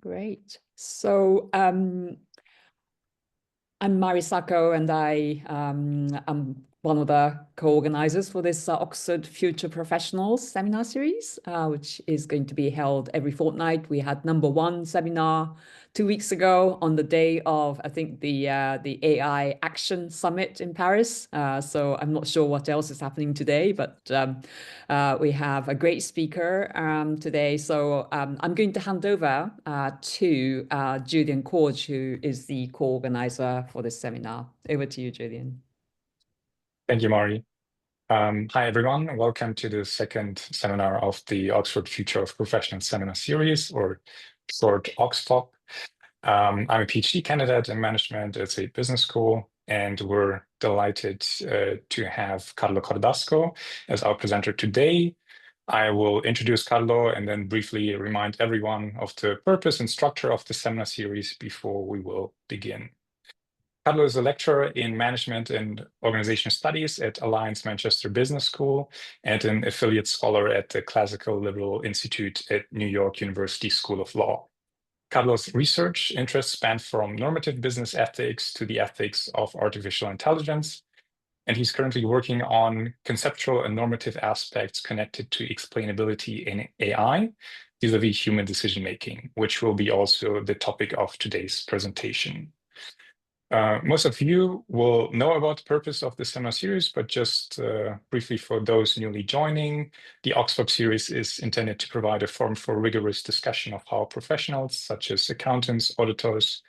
Great. So I'm Mari Sacco, and I'm one of the co-organizers for this Oxford Future Professionals seminar series, which is going to be held every fortnight. We had #1 seminar 2 weeks ago on the day of, I think, the AI Action Summit in Paris. So I'm not sure what else is happening today, but we have a great speaker today. So I'm going to hand over to Julian Corge, who is the co-organizer for this seminar. Over to you, Julian. Thank you, Mari. Hi, everyone. Welcome to the second seminar of the Oxford Future of Professionals Seminar Series, or short OxFOP. I'm a PhD candidate in management at a business school, and we're delighted to have Carlo Cordasco as our presenter today. I will introduce Carlo and then briefly remind everyone of the purpose and structure of the seminar series before we will begin. Carlo is a lecturer in Management and Organizational Studies at Alliance Manchester Business School and an affiliate scholar at the Classical Liberal Institute at New York University School of Law. Carlo's research interests span from normative business ethics to the ethics of artificial intelligence, and he's currently working on conceptual and normative aspects connected to explainability in AI vis-a-vis human decision-making, which will be also the topic of today's presentation. Most of you will know about the purpose of the seminar series, but just briefly for those newly joining, the OxFOP series is intended to provide a forum for rigorous discussion of how professionals such as accountants, auditors,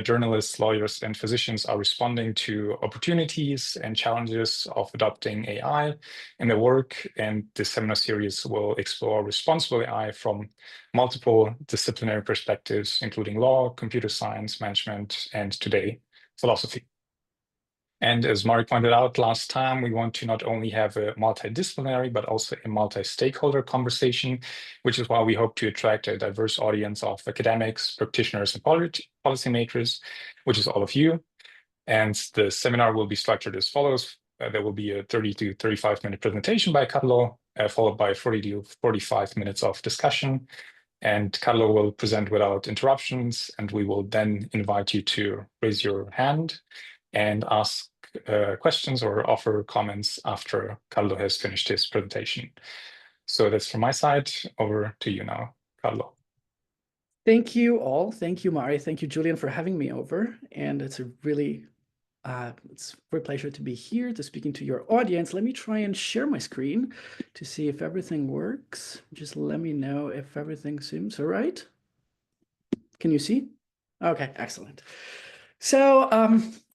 journalists, lawyers, and physicians are responding to opportunities and challenges of adopting AI in their work. And this seminar series will explore responsible AI from multiple disciplinary perspectives, including law, computer science, management, and today, philosophy. And as Mari pointed out last time, we want to not only have a multidisciplinary, but also a multi-stakeholder conversation, which is why we hope to attract a diverse audience of academics, practitioners, and policymakers, which is all of you. And the seminar will be structured as follows. There will be a 30 to 35-minute presentation by Carlo, followed by 40 to 45 minutes of discussion. And Carlo will present without interruptions, and we will then invite you to raise your hand and ask questions or offer comments after Carlo has finished his presentation. So that's from my side. Over to you now, Carlo. Thank you all. Thank you, Mari. Thank you, Julian, for having me over. And it's a really it's a great pleasure to be here to speaking to your audience. Let me try and share my screen to see if everything works. Just let me know if everything seems all right. Can you see? Okay, excellent. So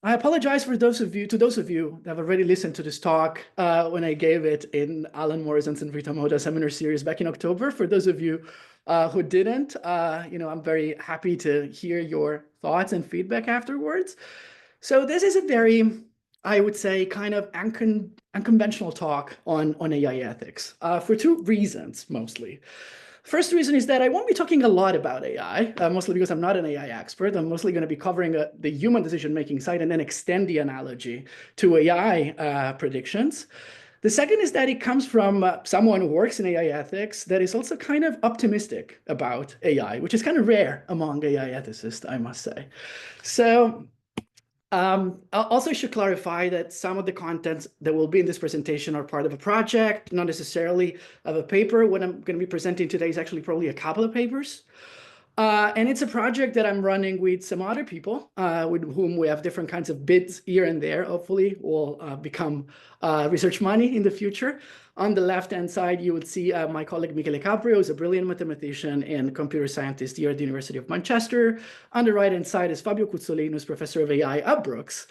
I apologize to those of you that have already listened to this talk when I gave it in Alan Morrison's and Rita Moda seminar series back in October. For those of you who didn't, I'm very happy to hear your thoughts and feedback afterwards. So this is a very, I would say, kind of unconventional talk on AI ethics for two reasons, mostly. First reason is that I won't be talking a lot about AI, mostly because I'm not an AI expert. I'm mostly going to be covering the human decision-making side and then extend the analogy to AI predictions. The second is that it comes from someone who works in AI ethics that is also kind of optimistic about AI, which is kind of rare among AI ethicists, I must say. So I also should clarify that some of the contents that will be in this presentation are part of a project, not necessarily of a paper. What I'm going to be presenting today is actually probably a couple of papers. And it's a project that I'm running with some other people with whom we have different kinds of bids here and there. Hopefully will become research money in the future. On the left-hand side, you would see my colleague Michele Caprio, who's a brilliant mathematician and computer scientist here at the University of Manchester. On the right-hand side is Fabio Cuzzolino, who's professor of AI at Brooks,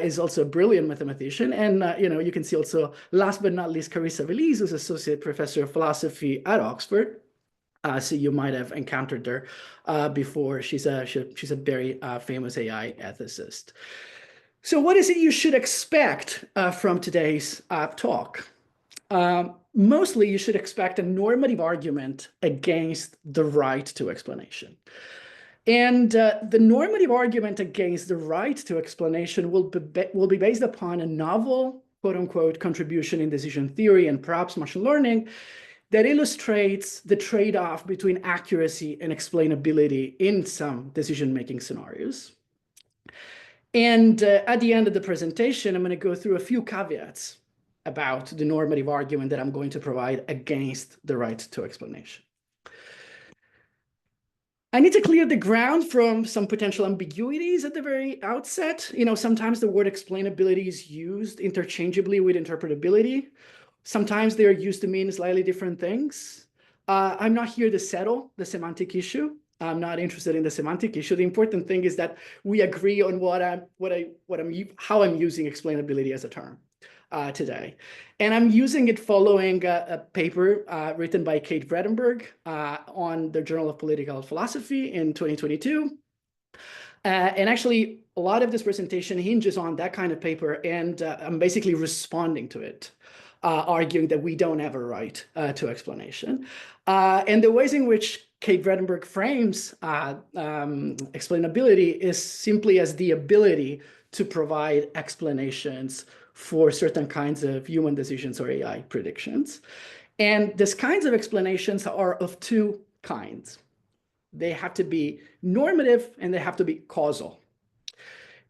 is also a brilliant mathematician. And you can see also, last but not least, Carissa Veliz, who's associate professor of philosophy at Oxford. So you might have encountered her before. She's a very famous AI ethicist. So what is it you should expect from today's talk? Mostly, you should expect a normative argument against the right to explanation. And the normative argument against the right to explanation will be based upon a novel, quote unquote, contribution in decision theory and perhaps machine learning that illustrates the trade-off between accuracy and explainability in some decision-making scenarios. And at the end of the presentation, I'm going to go through a few caveats about the normative argument that I'm going to provide against the right to explanation. I need to clear the ground from some potential ambiguities at the very outset. Sometimes the word explainability is used interchangeably with interpretability. Sometimes they're used to mean slightly different things. I'm not here to settle the semantic issue. I'm not interested in the semantic issue. The important thing is that we agree on how I'm using explainability as a term today. And I'm using it following a paper written by Kate Vredenberg on the Journal of Political Philosophy in 2022. And actually, a lot of this presentation hinges on that kind of paper, and I'm basically responding to it, arguing that we don't have a right to explanation. And the ways in which Kate Vredenberg frames explainability is simply as the ability to provide explanations for certain kinds of human decisions or AI predictions. And these kinds of explanations are of two kinds. They have to be normative and they have to be causal.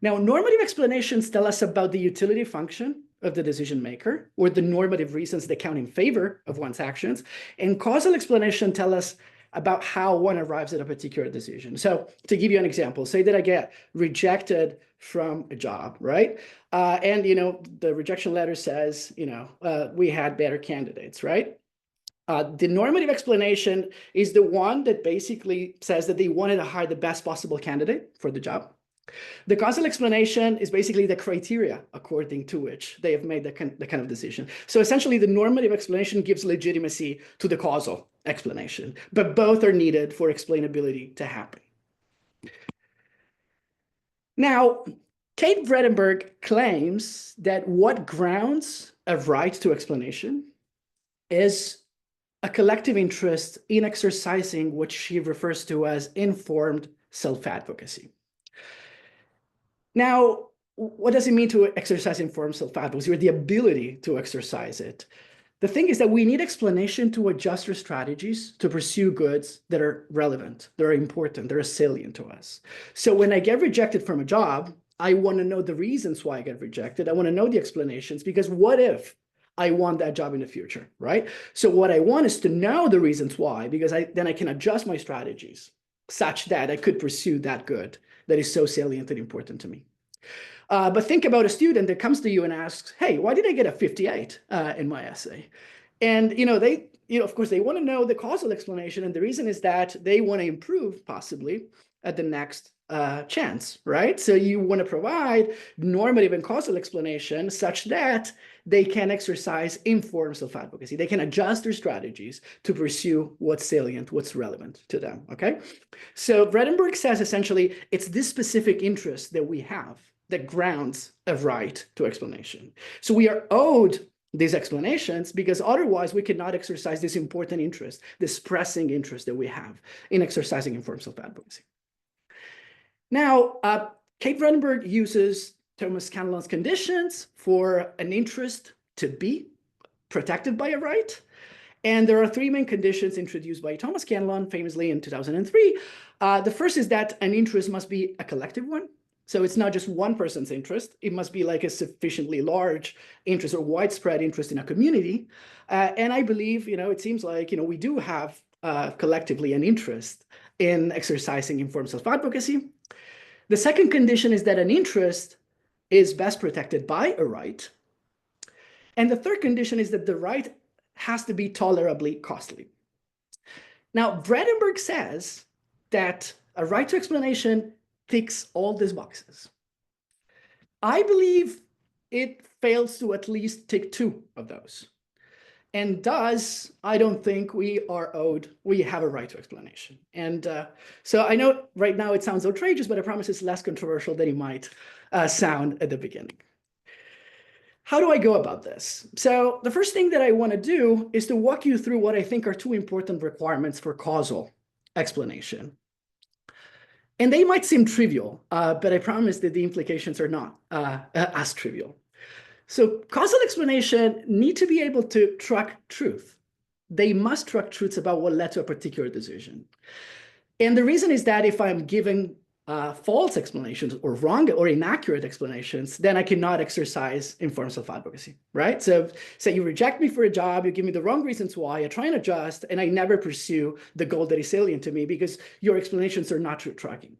Now, normative explanations tell us about the utility function of the decision maker or the normative reasons that count in favor of one's actions. And causal explanation tell us about how one arrives at a particular decision. So to give you an example, say that I get rejected from a job, right? And the rejection letter says, we had better candidates, right? The normative explanation is the one that basically says that they wanted to hire the best possible candidate for the job. The causal explanation is basically the criteria according to which they have made the kind of decision. So essentially, the normative explanation gives legitimacy to the causal explanation, but both are needed for explainability to happen. Now, Kate Vredenberg claims that what grounds a right to explanation is a collective interest in exercising what she refers to as informed self-advocacy. Now, what does it mean to exercise informed self-advocacy, or the ability to exercise it? The thing is that we need explanation to adjust our strategies to pursue goods that are relevant, that are important, that are salient to us. So when I get rejected from a job, I want to know the reasons why I get rejected. I want to know the explanations, because what if I want that job in the future, right? So what I want is to know the reasons why, because then I can adjust my strategies such that I could pursue that good that is so salient and important to me. But think about a student that comes to you and asks, hey, why did I get a 58 in my essay? And of course, they want to know the causal explanation. And the reason is that they want to improve possibly at the next chance, right? So you want to provide normative and causal explanation such that they can exercise informed self-advocacy. They can adjust their strategies to pursue what's salient, what's relevant to them, okay? So Vredenberg says essentially it's this specific interest that we have that grounds a right to explanation. So we are owed these explanations because otherwise we cannot exercise this important interest, this pressing interest that we have in exercising informed self-advocacy. Now, Kate Vredenberg uses Thomas Scanlon's conditions for an interest to be protected by a right. And there are three main conditions introduced by Thomas Scanlon famously in 2003. The first is that an interest must be a collective one. So it's not just one person's interest. It must be like a sufficiently large interest or widespread interest in a community. And I believe, it seems like, we do have collectively an interest in exercising informed self-advocacy. The second condition is that an interest is best protected by a right. And the third condition is that the right has to be tolerably costly. Now, Vredenberg says that a right to explanation ticks all these boxes. I believe it fails to at least tick two of those. And thus, I don't think we have a right to explanation. And so I know right now it sounds outrageous, but I promise it's less controversial than it might sound at the beginning. How do I go about this? So the first thing that I want to do is to walk you through what I think are two important requirements for causal explanation. And they might seem trivial, but I promise that the implications are not as trivial. So causal explanation need to be able to track truth. they must track truths about what led to a particular decision. And the reason is that if I'm giving false explanations or wrong or inaccurate explanations, then I cannot exercise informed self-advocacy, right? So say you reject me for a job, you give me the wrong reasons why, I try and adjust, and I never pursue the goal that is salient to me because your explanations are not truth tracking.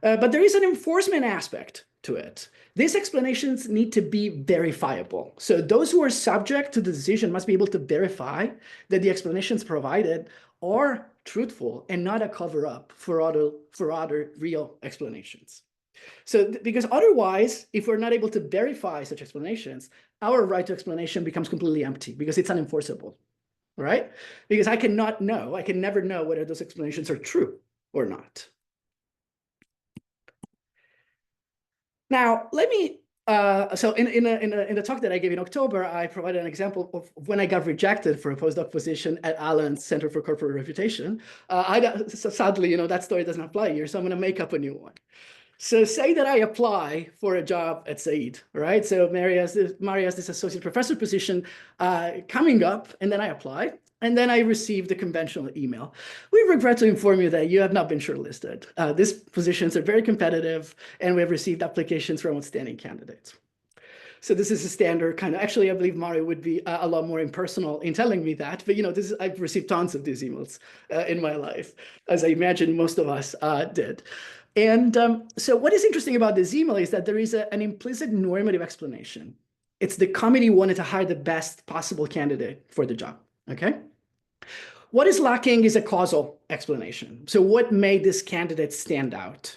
But there is an enforcement aspect to it. These explanations need to be verifiable. So those who are subject to the decision must be able to verify that the explanations provided are truthful and not a cover-up for other real explanations. So because otherwise, if we're not able to verify such explanations, our right to explanation becomes completely empty because it's unenforceable, right? Because I can never know whether those explanations are true or not. Now, let me, so in the talk that I gave in October, I provided an example of when I got rejected for a postdoc position at Allen's Center for Corporate Reputation. Sadly, that story doesn't apply here, so I'm going to make up a new one. So say that I apply for a job at Said, right? So Mari has this associate professor position coming up, and then I apply. And then I received the conventional email. We regret to inform you that you have not been shortlisted. These positions are very competitive, and we have received applications from outstanding candidates. So this is a standard kind of, actually, I believe Mari would be a lot more impersonal in telling me that, but I've received tons of these emails in my life, as I imagine most of us did. And so what is interesting about this email is that there is an implicit normative explanation. It's the committee wanted to hire the best possible candidate for the job, okay? What is lacking is a causal explanation. So what made this candidate stand out?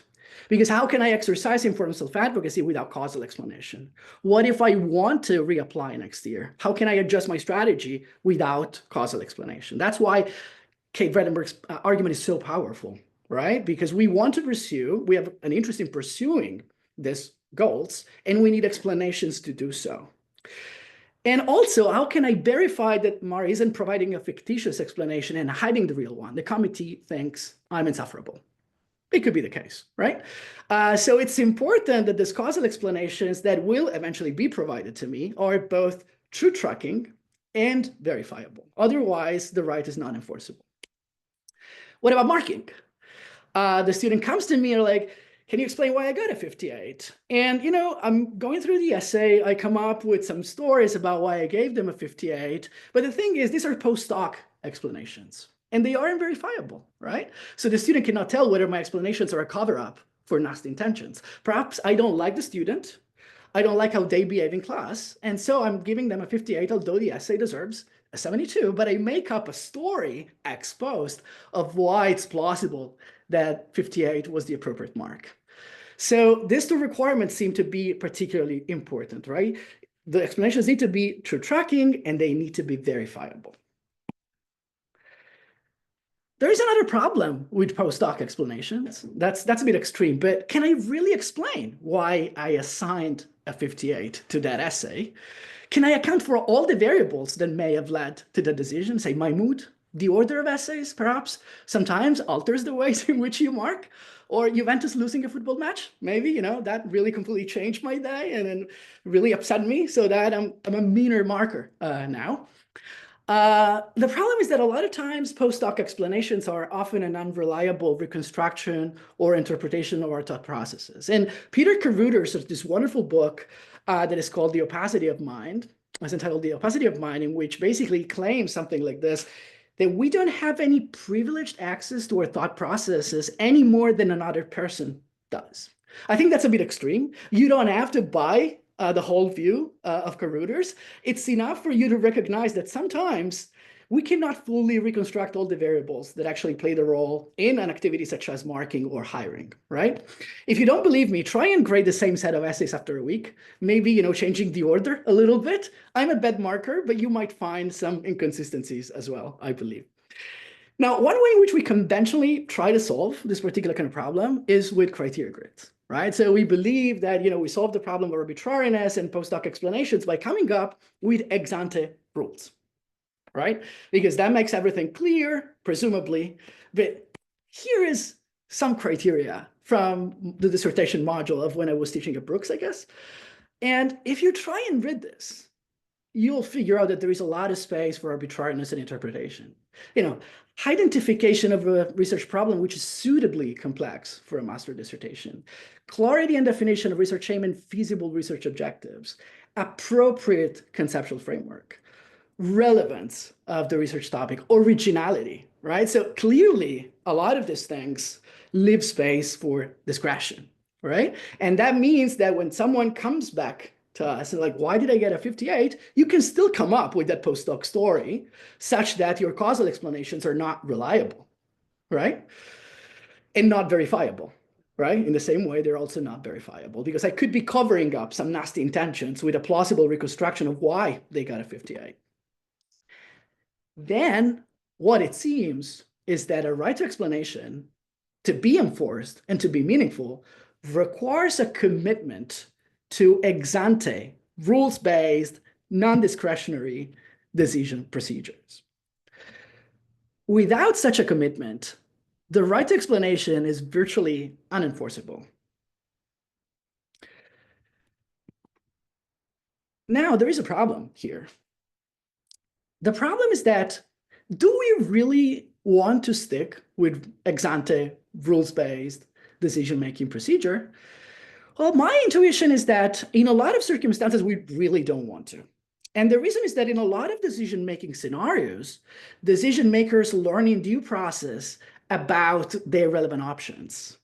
Because how can I exercise informed self-advocacy without causal explanation? What if I want to reapply next year? How can I adjust my strategy without causal explanation? That's why Kate Vredenberg's argument is so powerful, right? Because we want to pursue, we have an interest in pursuing these goals, and we need explanations to do so. And also, how can I verify that Mari isn't providing a fictitious explanation and hiding the real one? The committee thinks I'm insufferable. It could be the case, right? So it's important that these causal explanations that will eventually be provided to me are both truth tracking and verifiable. Otherwise, the right is not enforceable. What about marking? The student comes to me and like, can you explain why I got a 58? And, I'm going through the essay. I come up with some stories about why I gave them a 58. But the thing is, these are post-hoc explanations, and they aren't verifiable, right? So the student cannot tell whether my explanations are a cover-up for nasty intentions. Perhaps I don't like the student. I don't like how they behave in class. And so I'm giving them a 58, although the essay deserves a 72. But I make up a story ex post of why it's plausible that 58 was the appropriate mark. So these two requirements seem to be particularly important, right? The explanations need to be true tracking, and they need to be verifiable. There is another problem with post-hoc explanations. That's a bit extreme, but can I really explain why I assigned a 58 to that essay? Can I account for all the variables that may have led to the decision, say my mood, the order of essays, perhaps, sometimes alters the ways in which you mark, or Juventus losing a football match, maybe, that really completely changed my day and then really upset me so that I'm a meaner marker now. The problem is that a lot of times post-hoc explanations are often an unreliable reconstruction or interpretation of our thought processes. And Peter Carruthers has this wonderful book that is called The Opacity of Mind. It's entitled The Opacity of Mind, in which basically claims something like this, that we don't have any privileged access to our thought processes any more than another person does. I think that's a bit extreme. You don't have to buy the whole view of Carruthers. It's enough for you to recognize that sometimes we cannot fully reconstruct all the variables that actually play the role in an activity such as marking or hiring, right? If you don't believe me, try and grade the same set of essays after a week, maybe, changing the order a little bit. I'm a bad marker, but you might find some inconsistencies as well, I believe. Now, one way in which we conventionally try to solve this particular kind of problem is with criteria grids, right? So we believe that, we solve the problem of arbitrariness and post-hoc explanations by coming up with ex-ante rules, right? Because that makes everything clear, presumably. But here is some criteria from the dissertation module of when I was teaching at Brooks, I guess. And if you try and read this, you'll figure out that there is a lot of space for arbitrariness and interpretation. Identification of a research problem which is suitably complex for a master dissertation, clarity and definition of research aim and feasible research objectives, appropriate conceptual framework, relevance of the research topic, originality, right? So clearly, a lot of these things leave space for discretion, right? And that means that when someone comes back to us and like, why did I get a 58? You can still come up with that postdoc story such that your causal explanations are not reliable, right? And not verifiable, right? In the same way, they're also not verifiable because I could be covering up some nasty intentions with a plausible reconstruction of why they got a 58. Then what it seems is that a right to explanation, to be enforced and to be meaningful, requires a commitment to ex-ante, rules-based, non-discretionary decision procedures. Without such a commitment, the right to explanation is virtually unenforceable. Now, there is a problem here. The problem is that, do we really want to stick with ex-ante, rules-based decision-making procedure? Well, my intuition is that in a lot of circumstances, we really don't want to. And the reason is that in a lot of decision-making scenarios, decision makers learn in due process about their relevant options.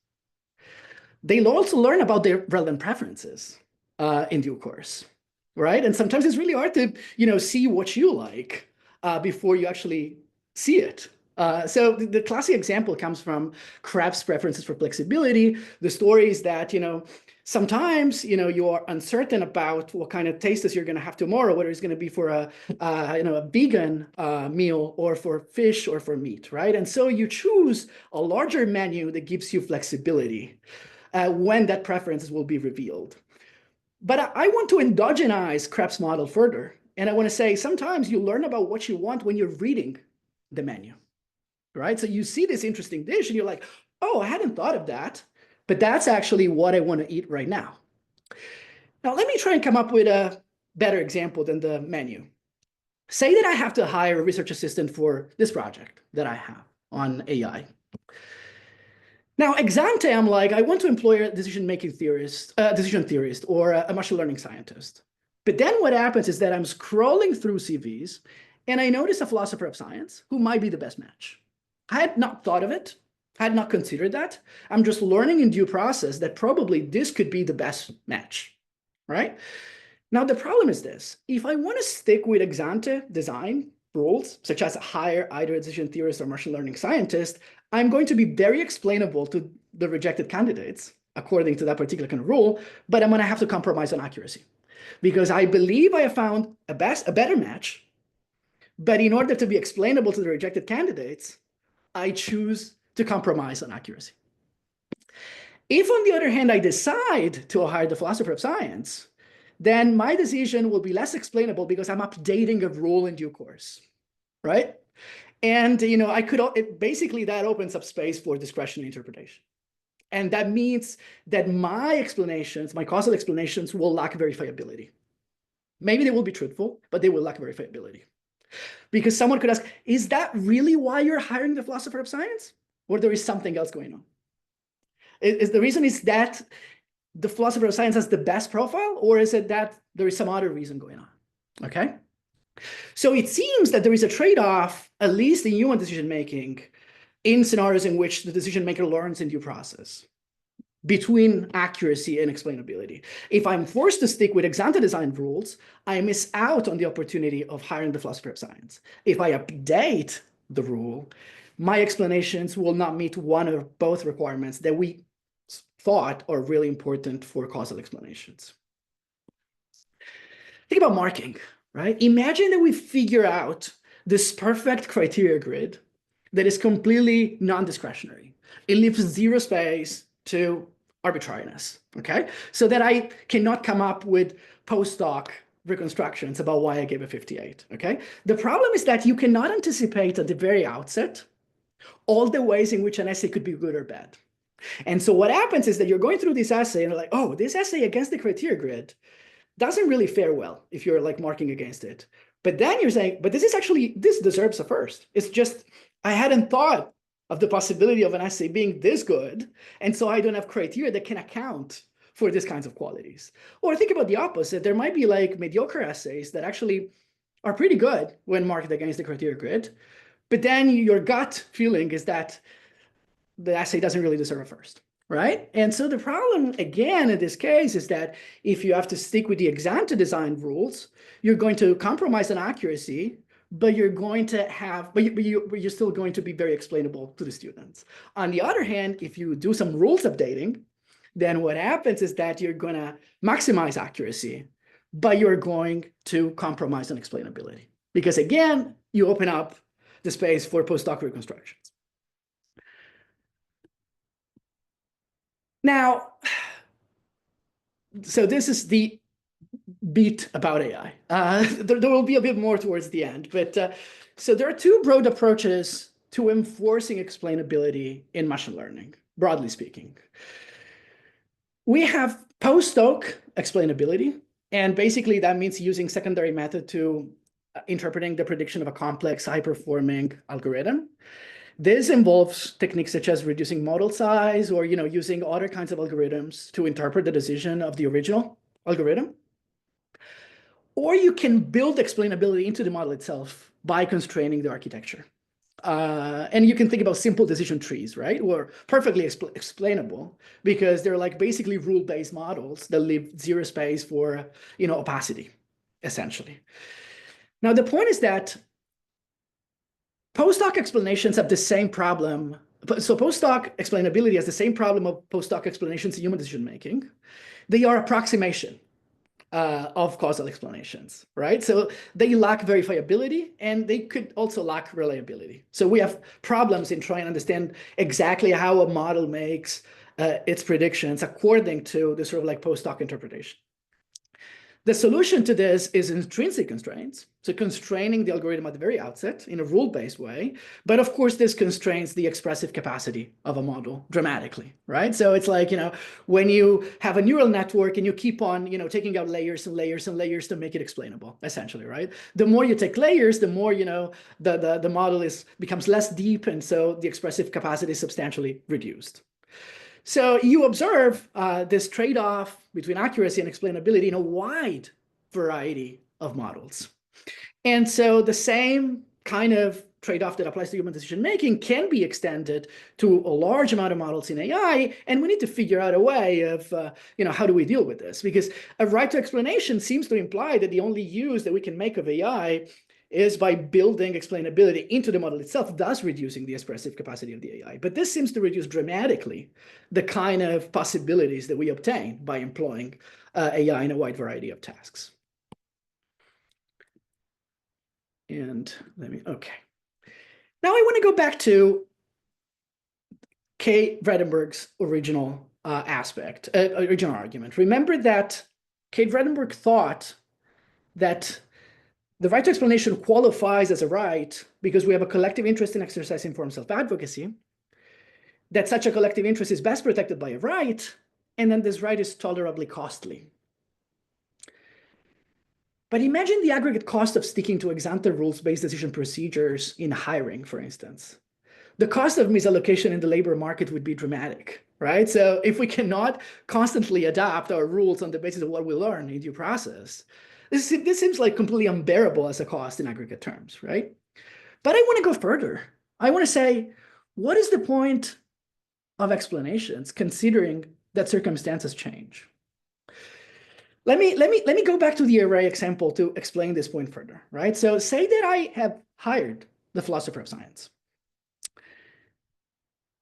They'll also learn about their relevant preferences in due course, right? And sometimes it's really hard to, see what you like before you actually see it. So the classic example comes from Krebs' preferences for flexibility. The story is that, sometimes, you are uncertain about what kind of tastes you're going to have tomorrow, whether it's going to be for a vegan meal or for fish or for meat, right? And so you choose a larger menu that gives you flexibility when that preference will be revealed. But I want to endogenize Krebs' model further. And I want to say, sometimes you learn about what you want when you're reading the menu, right? So you see this interesting dish and you're like, oh, I hadn't thought of that, but that's actually what I want to eat right now. Now, let me try and come up with a better example than the menu. Say that I have to hire a research assistant for this project that I have on AI. Now, ex-ante, I'm like, I want to employ a decision theorist or a machine learning scientist. But then what happens is that I'm scrolling through CVs and I notice a philosopher of science who might be the best match. I had not thought of it. I had not considered that. I'm just learning in due process that probably this could be the best match, right? Now, the problem is this. If I want to stick with ex-ante design rules, such as hire either a decision theorist or machine learning scientist, I'm going to be very explainable to the rejected candidates according to that particular kind of rule, but I'm going to have to compromise on accuracy because I believe I have found a better match, but in order to be explainable to the rejected candidates, I choose to compromise on accuracy. If, on the other hand, I decide to hire the philosopher of science, then my decision will be less explainable because I'm updating a rule in due course, right? And, basically that opens up space for discretionary interpretation. And that means that my explanations, my causal explanations will lack verifiability. Maybe they will be truthful, but they will lack verifiability. Because someone could ask, is that really why you're hiring the philosopher of science? Or there is something else going on? The reason is that the philosopher of science has the best profile, or is it that there is some other reason going on? Okay. So it seems that there is a trade-off, at least in human decision-making, in scenarios in which the decision maker learns in due process between accuracy and explainability. If I'm forced to stick with ex-ante design rules, I miss out on the opportunity of hiring the philosopher of science. If I update the rule, my explanations will not meet one or both requirements that we thought are really important for causal explanations. Think about marking, right? Imagine that we figure out this perfect criteria grid that is completely non-discretionary. It leaves zero space to arbitrariness, okay? So that I cannot come up with post-hoc reconstructions about why I gave a 58, okay? The problem is that you cannot anticipate at the very outset all the ways in which an essay could be good or bad. And so what happens is that you're going through this essay and you're like, oh, this essay against the criteria grid, doesn't really fare well if you're like marking against it. But then you're saying, but this deserves a first. It's just, I hadn't thought of the possibility of an essay being this good. And so I don't have criteria that can account for these kinds of qualities. Or think about the opposite. There might be like mediocre essays that actually are pretty good when marked against the criteria grid. But then your gut feeling is that the essay doesn't really deserve a first, right? And so the problem, again, in this case, is that if you have to stick with the ex-ante design rules, you're going to compromise on accuracy, but you're going to have, but you're still going to be very explainable to the students. On the other hand, if you do some rules updating, then what happens is that you're going to maximize accuracy, but you're going to compromise on explainability. Because again, you open up the space for post-hoc reconstructions. Now, so this is the beat about AI. There will be a bit more towards the end, but so there are two broad approaches to enforcing explainability in machine learning, broadly speaking. We have post-hoc explainability, and basically that means using secondary method to interpreting the prediction of a complex, high-performing algorithm. This involves techniques such as reducing model size or using other kinds of algorithms to interpret the decision of the original algorithm. Or you can build explainability into the model itself by constraining the architecture. And you can think about simple decision trees, right? Or perfectly explainable because they're like basically rule-based models that leave zero space for opacity, essentially. Now, the point is that post-hoc explanations have the same problem. So post-hoc explainability has the same problem of post-hoc explanations in human decision-making. They are approximation of causal explanations, right? So they lack verifiability and they could also lack reliability. So we have problems in trying to understand exactly how a model makes its predictions according to the sort of like post-hoc interpretation. The solution to this is intrinsic constraints, so constraining the algorithm at the very outset in a rule-based way. But of course, this constrains the expressive capacity of a model dramatically, right? So it's like, when you have a neural network and you keep on, taking out layers and layers and layers to make it explainable, essentially, right? The more you take layers, the more, the model becomes less deep. And so the expressive capacity is substantially reduced. So you observe this trade-off between accuracy and explainability in a wide variety of models. And so the same kind of trade-off that applies to human decision-making can be extended to a large amount of models in AI. And we need to figure out a way of, how do we deal with this? Because a right to explanation seems to imply that the only use that we can make of AI is by building explainability into the model itself, thus reducing the expressive capacity of the AI. But this seems to reduce dramatically the kind of possibilities that we obtain by employing AI in a wide variety of tasks. And okay. Now I want to go back to Kay Vredenberg's original original argument. Remember that Kay Vredenberg thought that the right to explanation qualifies as a right because we have a collective interest in exercising informed self-advocacy, that such a collective interest is best protected by a right, and then this right is tolerably costly. But imagine the aggregate cost of sticking to ex-ante rules-based decision procedures in hiring, for instance. The cost of misallocation in the labor market would be dramatic, right? So if we cannot constantly adapt our rules on the basis of what we learn in due process, this seems like completely unbearable as a cost in aggregate terms, right? But I want to go further. I want to say, what is the point of explanations considering that circumstances change? Let me go back to the array example to explain this point further, right? So say that I have hired the philosopher of science.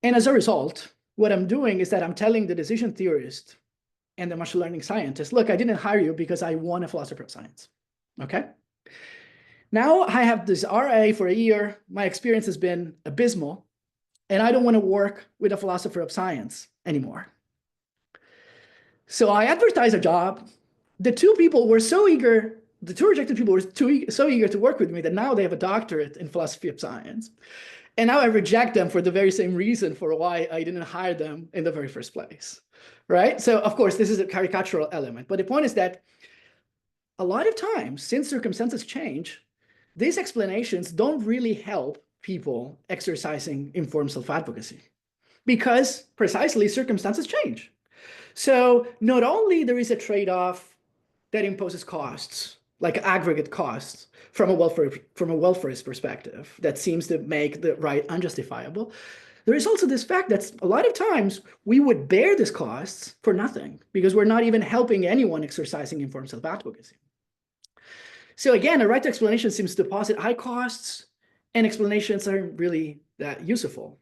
And as a result, what I'm doing is that I'm telling the decision theorist and the machine learning scientist, look, I didn't hire you because I want a philosopher of science, okay? Now I have this RA for a year. My experience has been abysmal, and I don't want to work with a philosopher of science anymore. So I advertise a job. The two people were so eager, the two rejected people were so eager to work with me that now they have a doctorate in philosophy of science. And now I reject them for the very same reason for why I didn't hire them in the very first place, right? So of course, this is a caricatural element, but the point is that a lot of times, since circumstances change, these explanations don't really help people exercising informed self-advocacy because precisely circumstances change. So not only there is a trade-off that imposes costs, like aggregate costs from a welfarist perspective that seems to make the right unjustifiable, there is also this fact that a lot of times we would bear these costs for nothing because we're not even helping anyone exercising informed self-advocacy. So again, a right to explanation seems to deposit high costs, and explanations aren't really that useful.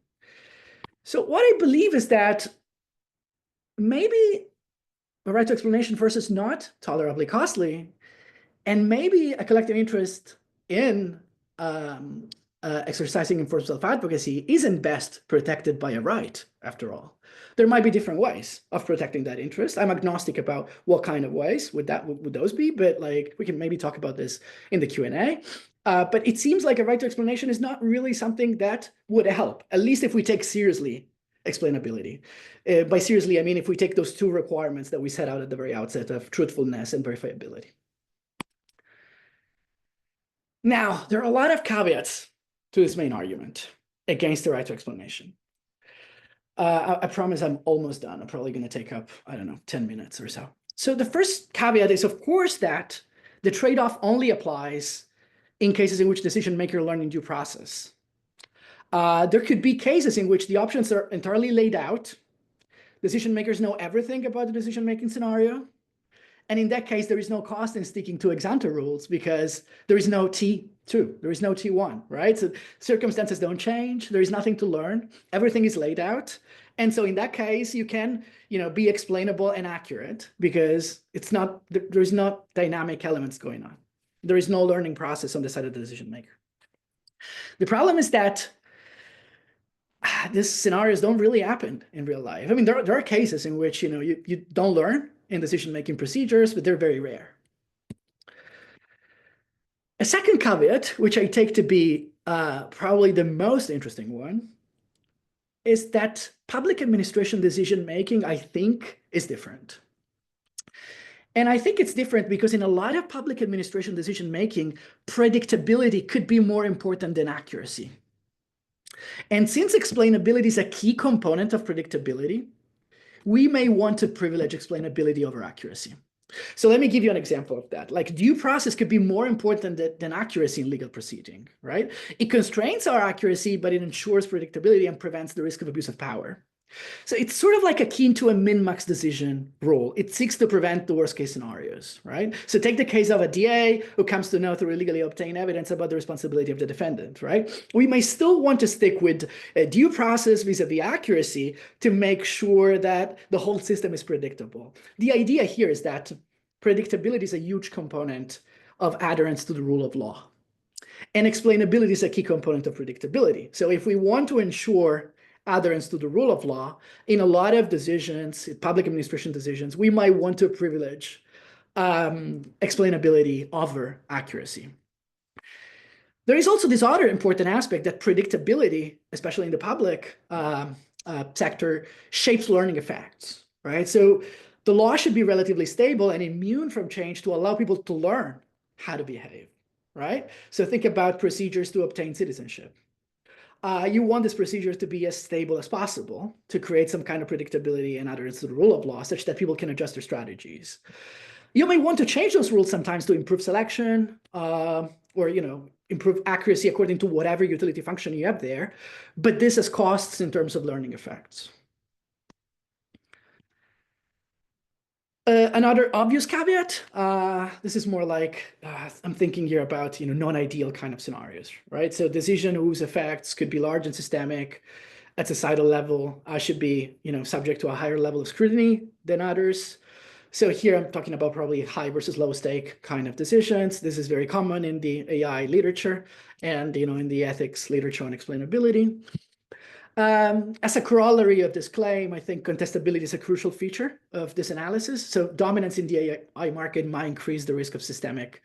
So what I believe is that maybe a right to explanation first is not tolerably costly, and maybe a collective interest in exercising informed self-advocacy isn't best protected by a right, after all. There might be different ways of protecting that interest. I'm agnostic about what kind of ways would those be, but like we can maybe talk about this in the Q&A. But it seems like a right to explanation is not really something that would help, at least if we take seriously explainability. By seriously, I mean if we take those two requirements that we set out at the very outset of truthfulness and verifiability. Now, there are a lot of caveats to this main argument against the right to explanation. I promise I'm almost done. I'm probably going to take up, I don't know, 10 minutes or so. So the first caveat is, of course, that the trade-off only applies in cases in which decision maker learn in due process. There could be cases in which the options are entirely laid out. Decision makers know everything about the decision-making scenario. And in that case, there is no cost in sticking to ex-ante rules because there is no T2, there is no T1, right? So circumstances don't change. There is nothing to learn. Everything is laid out. And so in that case, you can, be explainable and accurate because there's not dynamic elements going on. There is no learning process on the side of the decision maker. The problem is that these scenarios don't really happen in real life. I mean, there are cases in which, you don't learn in decision-making procedures, but they're very rare. A second caveat, which I take to be probably the most interesting one, is that public administration decision-making, I think, is different. And I think it's different because in a lot of public administration decision-making, predictability could be more important than accuracy. And since explainability is a key component of predictability, we may want to privilege explainability over accuracy. So let me give you an example of that. Like due process could be more important than accuracy in legal proceeding, right? It constrains our accuracy, but it ensures predictability and prevents the risk of abuse of power. So it's sort of like akin to a min-max decision rule. It seeks to prevent the worst case scenarios, right? So take the case of a DA who comes to know through illegally obtained evidence about the responsibility of the defendant, right? We may still want to stick with a due process vis-a-vis accuracy to make sure that the whole system is predictable. The idea here is that predictability is a huge component of adherence to the rule of law. And explainability is a key component of predictability. So if we want to ensure adherence to the rule of law, in a lot of decisions, public administration decisions, we might want to privilege explainability over accuracy. There is also this other important aspect that predictability, especially in the public sector, shapes learning effects, right? So the law should be relatively stable and immune from change to allow people to learn how to behave, right? So think about procedures to obtain citizenship. You want this procedure to be as stable as possible to create some kind of predictability and adherence to the rule of law such that people can adjust their strategies. You may want to change those rules sometimes to improve selection or, improve accuracy according to whatever utility function you have there. But this has costs in terms of learning effects. Another obvious caveat, this is more like, I'm thinking here about, non-ideal kind of scenarios, right? So decision whose effects could be large and systemic at societal level should be, subject to a higher level of scrutiny than others. So here I'm talking about probably high versus low stake kind of decisions. This is very common in the AI literature and, in the ethics literature on explainability. As a corollary of this claim, I think contestability is a crucial feature of this analysis. So dominance in the AI market might increase the risk of systemic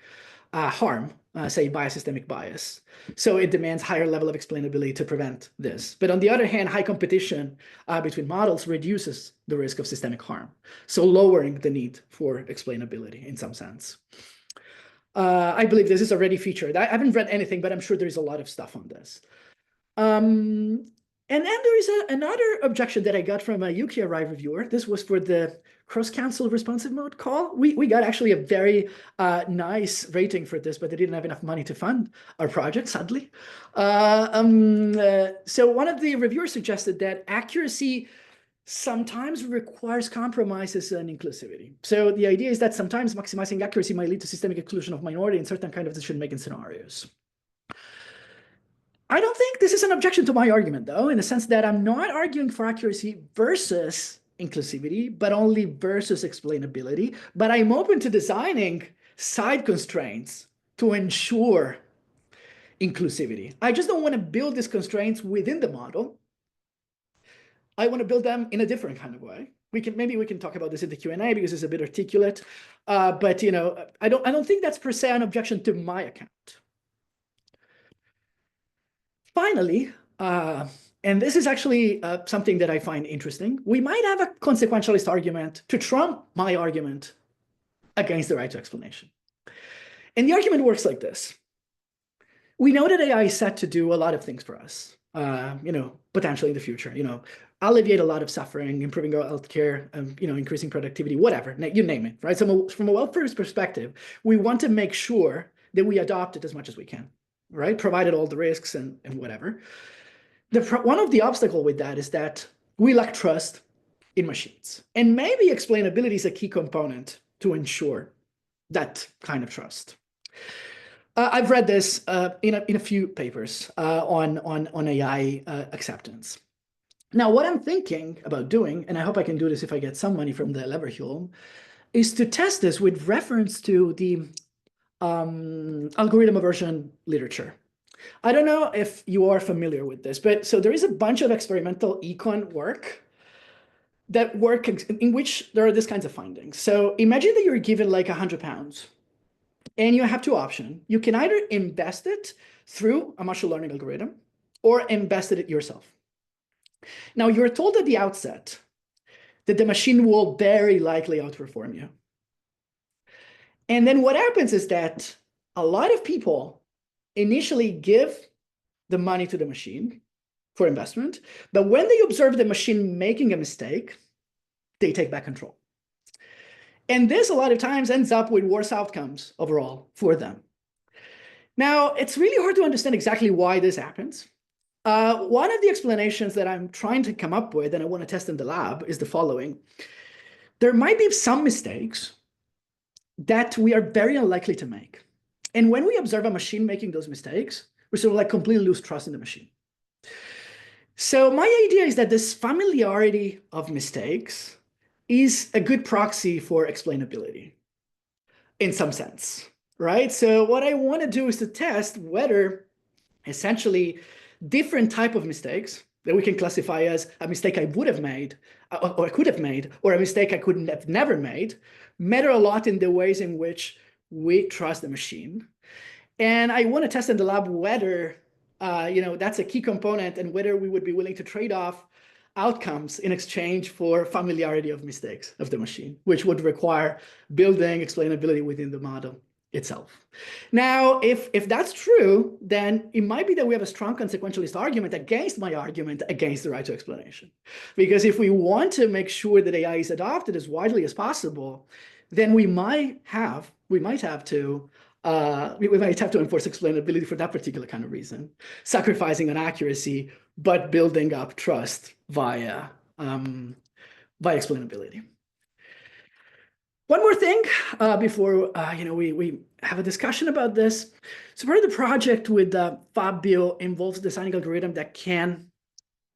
harm, say by systemic bias. So it demands higher level of explainability to prevent this. But on the other hand, high competition between models reduces the risk of systemic harm, so lowering the need for explainability in some sense. I believe this is already featured. I haven't read anything, but I'm sure there's a lot of stuff on this. And then there is another objection that I got from a UKRI reviewer. This was for the cross-council responsive mode call. We got actually a very nice rating for this, but they didn't have enough money to fund our project, sadly. So one of the reviewers suggested that accuracy sometimes requires compromises and inclusivity. So the idea is that sometimes maximizing accuracy might lead to systemic exclusion of minority in certain kind of decision-making scenarios. I don't think this is an objection to my argument, though, in the sense that I'm not arguing for accuracy versus inclusivity, but only versus explainability. But I'm open to designing side constraints to ensure inclusivity. I just don't want to build these constraints within the model. I want to build them in a different kind of way. Maybe we can talk about this in the Q&A because it's a bit articulate. But I don't think that's per se an objection to my account. Finally, and this is actually something that I find interesting, we might have a consequentialist argument to trump my argument against the right to explanation. And the argument works like this. We know that AI is set to do a lot of things for us, potentially in the future, alleviate a lot of suffering, improving our healthcare, increasing productivity, whatever, you name it, right? So from a welfare perspective, we want to make sure that we adopt it as much as we can, right? Provided all the risks and whatever. One of the obstacles with that is that we lack trust in machines. And maybe explainability is a key component to ensure that kind of trust. I've read this in a few papers on AI acceptance. Now, what I'm thinking about doing, and I hope I can do this if I get some money from the Leverhulme, is to test this with reference to the algorithm aversion literature. I don't know if you are familiar with this, but so there is a bunch of experimental econ work in which there are these kinds of findings. So imagine that you're given like 100 pounds and you have two options. You can either invest it through a machine learning algorithm or invest it yourself. Now, you're told at the outset that the machine will very likely outperform you. And then what happens is that a lot of people initially give the money to the machine for investment, but when they observe the machine making a mistake, they take back control. And this a lot of times ends up with worse outcomes overall for them. Now, it's really hard to understand exactly why this happens. One of the explanations that I'm trying to come up with and I want to test in the lab is the following. There might be some mistakes that we are very unlikely to make. And when we observe a machine making those mistakes, we sort of like completely lose trust in the machine. So my idea is that this familiarity of mistakes is a good proxy for explainability in some sense, right? So what I want to do is to test whether essentially different type of mistakes that we can classify as a mistake I would have made or I could have made, or a mistake I couldn't have never made, matter a lot in the ways in which we trust the machine. And I want to test in the lab whether that's a key component and whether we would be willing to trade off outcomes in exchange for familiarity of mistakes of the machine, which would require building explainability within the model itself. Now, if that's true, then it might be that we have a strong consequentialist argument against my argument against the right to explanation. Because if we want to make sure that AI is adopted as widely as possible, then we might have to enforce explainability for that particular kind of reason, sacrificing on accuracy, but building up trust via explainability. One more thing before we have a discussion about this. So part of the project with Fabio involves designing an algorithm that can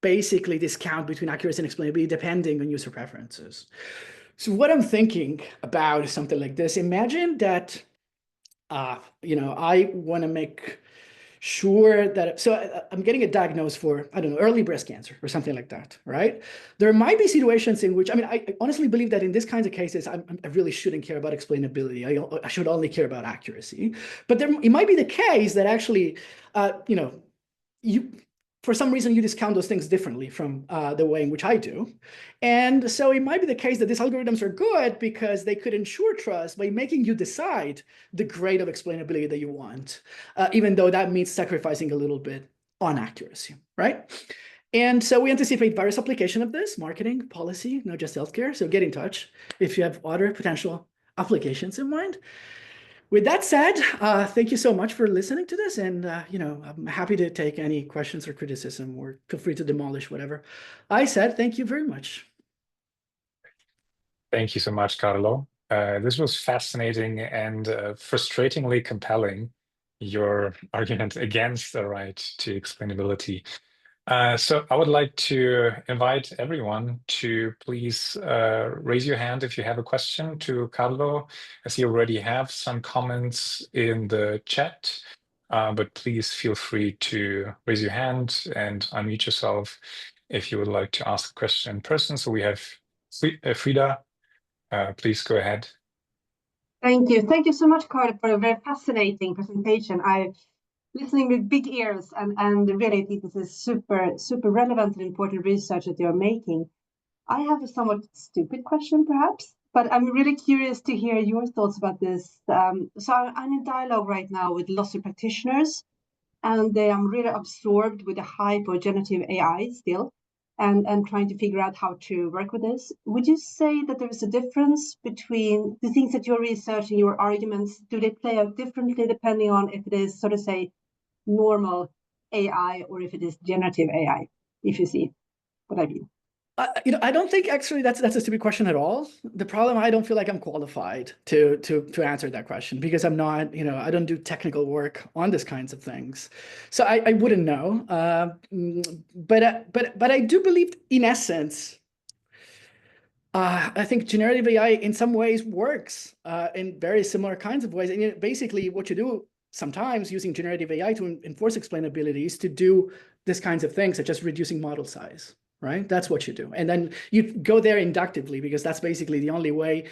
basically discount between accuracy and explainability depending on user preferences. So what I'm thinking about is something like this. Imagine that I want to make sure that, so I'm getting a diagnosis for, I don't know, early breast cancer or something like that, right? There might be situations in which, I honestly believe that in these kinds of cases, I really shouldn't care about explainability. I should only care about accuracy. But it might be the case that actually, for some reason, you discount those things differently from the way in which I do. And so it might be the case that these algorithms are good because they could ensure trust by making you decide the grade of explainability that you want, even though that means sacrificing a little bit on accuracy, right? And so we anticipate various applications of this, marketing, policy, not just healthcare. So get in touch if you have other potential applications in mind. With that said, thank you so much for listening to this. And, I'm happy to take any questions or criticism, or feel free to demolish whatever I said. Thank you very much. Thank you so much, Carlo. This was fascinating and frustratingly compelling, your argument against the right to explainability. So I would like to invite everyone to please raise your hand if you have a question to Carlo. I see you already have some comments in the chat, but please feel free to raise your hand and unmute yourself if you would like to ask a question in person. So we have Frida. Please go ahead. Thank you. Thank you so much, Carlo, for a very fascinating presentation. I'm listening with big ears, and really think this is super relevant and important research that you're making. I have a somewhat stupid question, perhaps, but I'm really curious to hear your thoughts about this. So I'm in dialogue right now with lots of practitioners, and I'm really absorbed with the hype of generative AI still, and trying to figure out how to work with this. Would you say that there is a difference between the things that you're researching, your arguments? Do they play out differently depending on if it is, sort of say, normal AI or if it is generative AI, if you see what I mean? I don't think actually that's a stupid question at all. The problem, I don't feel like I'm qualified to answer that question, because I'm not, I don't do technical work on these kinds of things. So I wouldn't know. But I do believe, in essence, I think generative AI in some ways works in very similar kinds of ways. And basically what you do sometimes using generative AI to enforce explainability is to do these kinds of things, such as reducing model size. Right? That's what you do. And then you go there inductively, because that's basically the only way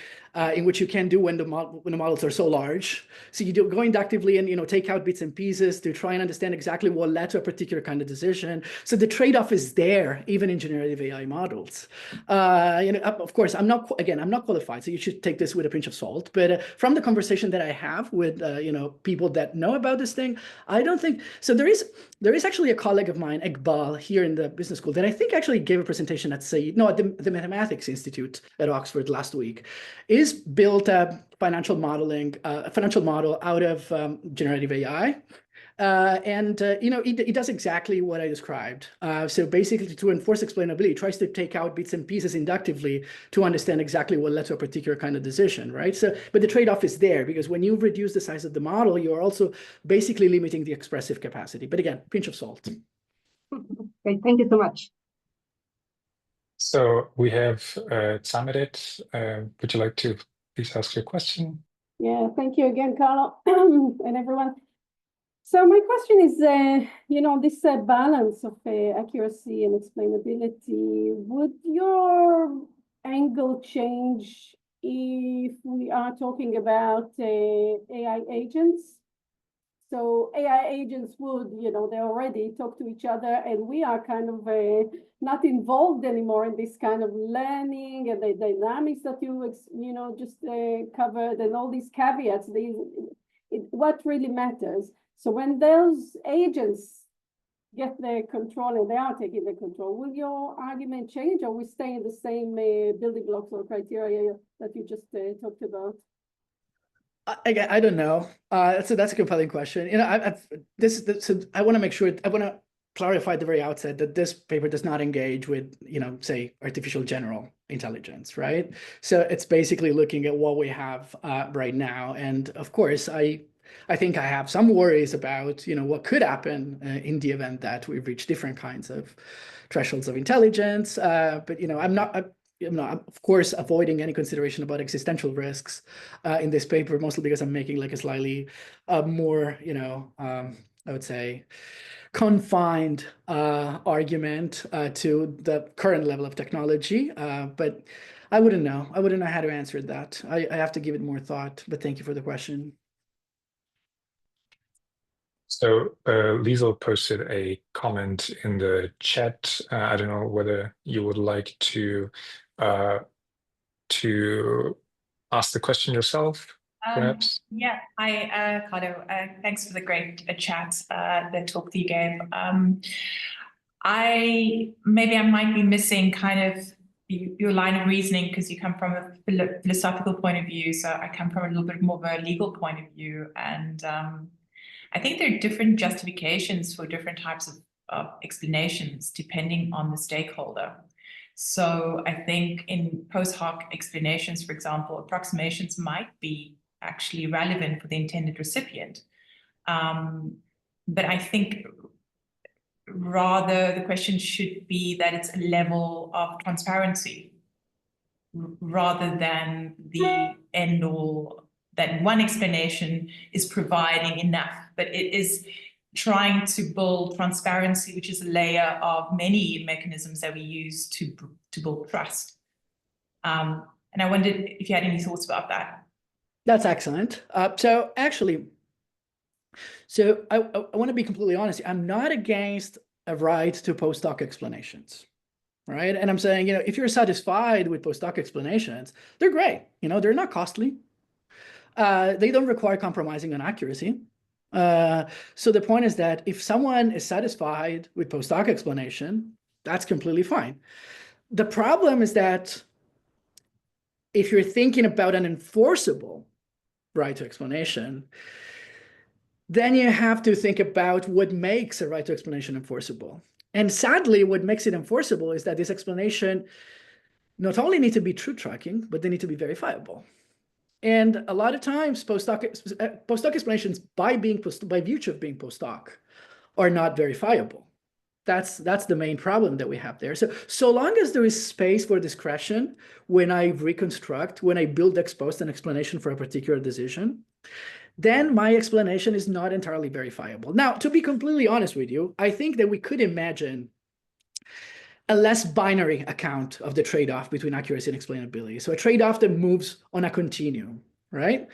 in which you can do when the models are so large. So you go inductively and take out bits and pieces to try and understand exactly what led to a particular kind of decision. So the trade-off is there, even in generative AI models. Of course, I'm not qualified, so you should take this with a pinch of salt. But from the conversation that I have with people that know about this thing, I don't think so. There is actually a colleague of mine, Iqbal, here in the business school, that I think actually gave a presentation at the Mathematics Institute at Oxford last week. Is built a financial model out of generative AI. It does exactly what I described. So basically, to enforce explainability, it tries to take out bits and pieces inductively to understand exactly what led to a particular kind of decision, right? So, but the trade-off is there, because when you reduce the size of the model, you're also basically limiting the expressive capacity. But again, pinch of salt. Great, thank you so much. So we have Samiret. Would you like to please ask your question? Yeah, thank you again, Carlo, and everyone. So my question is, this balance of accuracy and explainability, would your angle change if we are talking about AI agents? So AI agents would, they already talk to each other, and we are kind of not involved anymore in this kind of learning and the dynamics that you just covered, and all these caveats. What really matters. So when those agents get the control, and they are taking the control, will your argument change, or we stay in the same building blocks or criteria that you just talked about? I don't know. That's a compelling question. I want to make sure, I want to clarify at the very outset that this paper does not engage with, say, artificial general intelligence, right? So it's basically looking at what we have right now. And of course, I think I have some worries about, what could happen in the event that we reach different kinds of thresholds of intelligence. But, I'm not, of course, avoiding any consideration about existential risks in this paper, mostly because I'm making like a slightly more, I would say, confined argument to the current level of technology. But I wouldn't know. I wouldn't know how to answer that. I have to give it more thought. But thank you for the question. So Liesel posted a comment in the chat. I don't know whether you would like to ask the question yourself, perhaps. Yeah, hi, Carlo. Thanks for the great chat, the talk that you gave. Maybe I might be missing kind of your line of reasoning because you come from a philosophical point of view, so I come from a little bit more of a legal point of view, and I think there are different justifications for different types of explanations depending on the stakeholder. So I think in post hoc explanations, for example, approximations might be actually relevant for the intended recipient. But I think rather the question should be that it's a level of transparency rather than the end all, that one explanation is providing enough, but it is trying to build transparency, which is a layer of many mechanisms that we use to build trust. And I wondered if you had any thoughts about that. That's excellent. So actually, I want to be completely honest. I'm not against a right to post hoc explanations, right? And I'm saying, if you're satisfied with post hoc explanations, they're great. They're not costly. They don't require compromising on accuracy. So the point is that if someone is satisfied with post hoc explanation, that's completely fine. The problem is that if you're thinking about an enforceable right to explanation, then you have to think about what makes a right to explanation enforceable. And sadly, what makes it enforceable is that this explanation not only needs to be true tracking, but they need to be verifiable. And a lot of times, post hoc explanations, by virtue of being post hoc, are not verifiable. That's the main problem that we have there. So long as there is space for discretion when I reconstruct, when I build ex post an explanation for a particular decision, then my explanation is not entirely verifiable. Now, to be completely honest with you, I think that we could imagine a less binary account of the trade-off between accuracy and explainability. So a trade-off that moves on a continuum, right?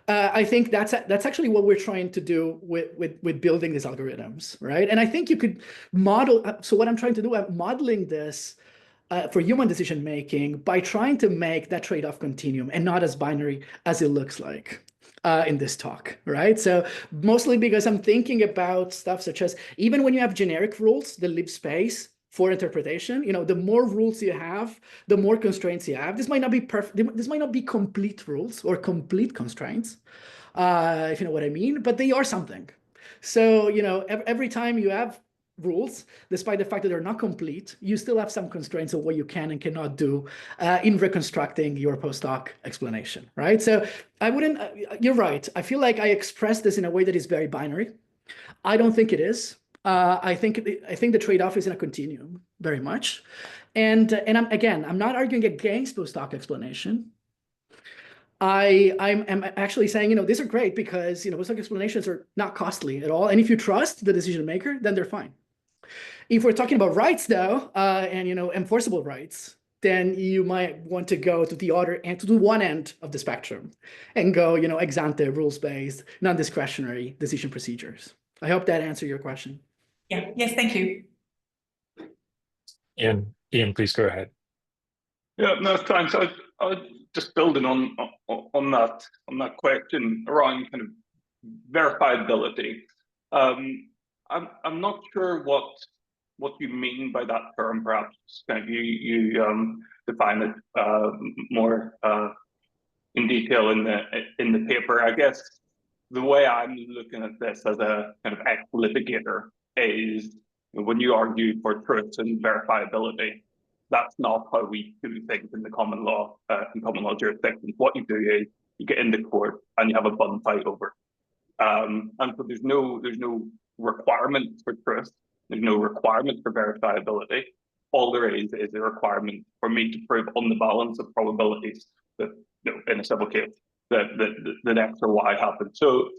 I think that's actually what we're trying to do with building these algorithms, right? And I think you could model. So what I'm trying to do, I'm modeling this for human decision making by trying to make that trade-off continuum and not as binary as it looks like in this talk, right? So mostly because I'm thinking about stuff such as even when you have generic rules that leave space for interpretation, the more rules you have, the more constraints you have. This might not be perfect. This might not be complete rules or complete constraints, if you know what I mean, but they are something. So, every time you have rules, despite the fact that they're not complete, you still have some constraints of what you can and cannot do in reconstructing your post hoc explanation, right? So I wouldn't, you're right. I feel like I expressed this in a way that is very binary. I don't think it is. I think the trade-off is in a continuum very much, and I'm not arguing against post hoc explanation. I'm actually saying these are great because post hoc explanations are not costly at all, and if you trust the decision maker, then they're fine. If we're talking about rights though, and enforceable rights, then you might want to go to the other and to the one end of the spectrum, and go ex-ante rules-based non-discretionary decision procedures. I hope that answered your question. Yeah. Yes, thank you. Ian, please go ahead. Yeah, no, thanks. I just building on that question around kind of verifiability. I'm not sure what you mean by that term. Perhaps kind of you define it more in detail in the paper. I guess the way I'm looking at this as a kind of ex-litigator is when you argue for truth and verifiability, that's not how we do things in the common law jurisdictions. What you do is you get into court and you have a bun fight over. And so there's no requirement for truth. There's no requirement for verifiability. All there is a requirement for me to prove on the balance of probabilities that in a civil case that X or Y happened. So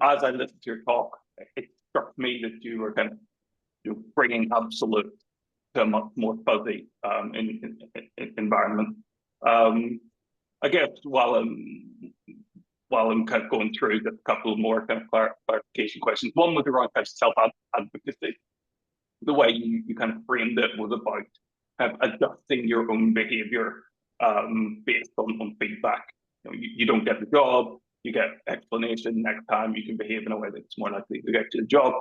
as I listened to your talk, it struck me that you were kind of bringing absolute to a much more fuzzy environment. I guess while while I'm kind of going through a couple more kind of clarification questions. One was around kind of self-advocacy. The way you kind of framed it was about kind of adjusting your own behavior based on feedback. You don't get the job, you get explanation. Next time you can behave in a way that's more likely to get you the job.